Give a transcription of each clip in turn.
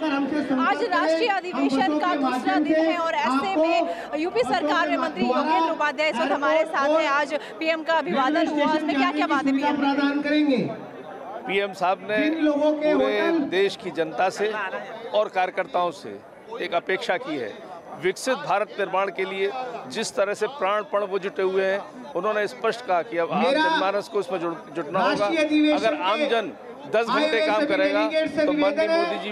आज राष्ट्रीय अधिवेशन का दूसरा दिन है और ऐसे में यूपी सरकार में मंत्री योगेंद्र उपाध्याय इस वक्त हमारे साथ हैं। आज पीएम का अभिवादन हुआ, उसमें क्या क्या बातें पीएम साहब ने पूरे देश की जनता से और कार्यकर्ताओं से एक अपेक्षा की है। विकसित भारत निर्माण के लिए जिस तरह से प्राणपण वो जुटे हुए हैं, उन्होंने स्पष्ट कहा कि अब आम जनमानस को इसमें जुटना होगा। अगर आमजन 10 घंटे काम करेगा तो माननीय मोदी जी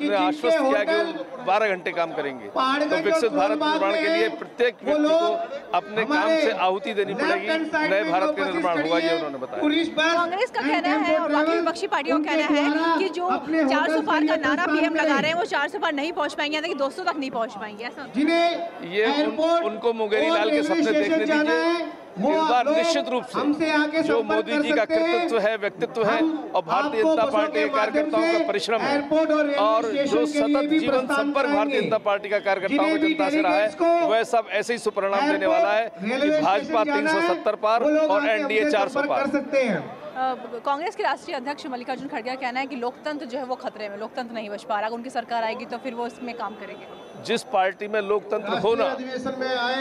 ने आश्वस्त किया कि वो 12 घंटे काम करेंगे। तो विकसित भारत निर्माण के लिए प्रत्येक व्यक्ति को अपने काम से आहुति देनी पड़ेगी, नए भारत का निर्माण होगा, ये उन्होंने बताया। कांग्रेस का कहना है और बाकी विपक्षी पार्टियों का कहना है कि जो 400 पार का नारा पीएम लगा रहे हैं वो 400 पार नहीं पहुंच पाएंगे, यानी कि 200 तक नहीं पहुंच पाएंगे। ऐसा ये उनको मुंगेरी लाल के सपने देखने दीजिए। इस बार निश्चित रूप से जो मोदी जी का कृतित्व है, व्यक्तित्व है और भारतीय जनता पार्टी के कार्यकर्ताओं का परिश्रम है और जो सतत जीवन संपर्क भारतीय जनता पार्टी का कार्यकर्ताओं की जनता से रहा है, वह सब ऐसे ही सुपरिणाम देने वाला है कि भाजपा 370 पार और एनडीए 400 पार। कांग्रेस के राष्ट्रीय अध्यक्ष मल्लिकार्जुन खड़गे का कहना है कि लोकतंत्र जो है वो खतरे में, लोकतंत्र नहीं बच पा रहा। उनकी सरकार आएगी तो फिर वो इसमें काम करेंगे। जिस पार्टी में लोकतंत्र हो ना,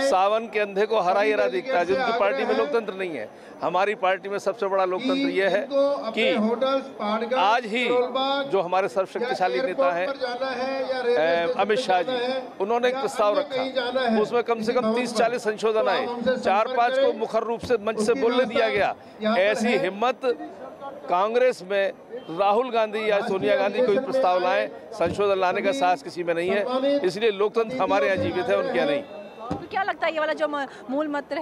सावन के अंधे को हरा ही हरा दिखता है। जिनकी पार्टी में लोकतंत्र नहीं है, हमारी पार्टी में सबसे बड़ा लोकतंत्र यह है कि आज ही जो हमारे सर्वशक्तिशाली नेता हैं अमित शाह जी, उन्होंने एक प्रस्ताव रखा, उसमें कम से कम 30-40 संशोधन आए, 4-5 को मुखर रूप से मंच से बोलने दिया गया। ऐसी हिम्मत कांग्रेस में राहुल गांधी या सोनिया गांधी कोई प्रस्ताव लाए, संशोधन लाने का साहस किसी में नहीं है। इसलिए लोकतंत्र हमारे यहाँ जीवित है, उनके यहाँ नहीं। तो क्या लगता है ये वाला जो मूल मंत्र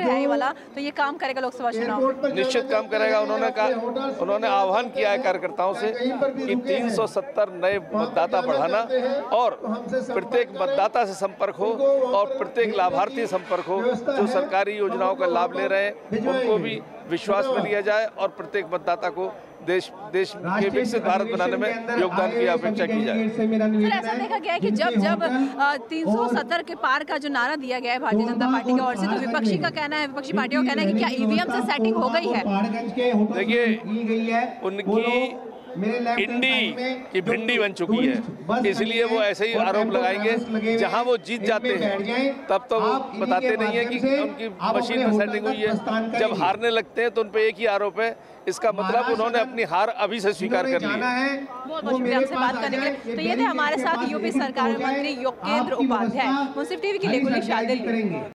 है ये वाला, तो ये काम करेगा लोकसभा चुनाव? निश्चित काम करेगा। उन्होंने आह्वान किया है कार्यकर्ताओं से कि 370 नए मतदाता बढ़ाना और प्रत्येक मतदाता से संपर्क हो और प्रत्येक लाभार्थी संपर्क हो। जो सरकारी योजनाओं का लाभ ले रहे हैं उनको भी विश्वास में लिया जाए और प्रत्येक मतदाता को देश के विकसित भारत बनाने में योगदान की अपेक्षा की जाए। फिर ऐसा देखा गया है कि जब 370 के पार का जो नारा दिया गया है भारतीय जनता पार्टी की ओर से, तो विपक्षी पार्टियों का कहना है कि क्या ईवीएम से सेटिंग हो गई है? देखिए, उनकी इंडी की भिंडी बन चुकी है, इसलिए वो ऐसे ही आरोप लगाएंगे। जहां वो जीत जाते हैं तब तो वो बताते नहीं है कि उनकी मशीन में सेटिंग हुई है। जब हारने लगते हैं तो उन पे एक ही आरोप है। इसका मतलब उन्होंने अपनी हार अभी से स्वीकार कर ली है। बहुत बहुत शुक्रिया आपसे बात करने के लिए। तो ये थे हमारे साथ यूपी सरकार में मंत्री योगेंद्र उपाध्याय। मुंसिफ टीवी के लिए गुलिश आदिल।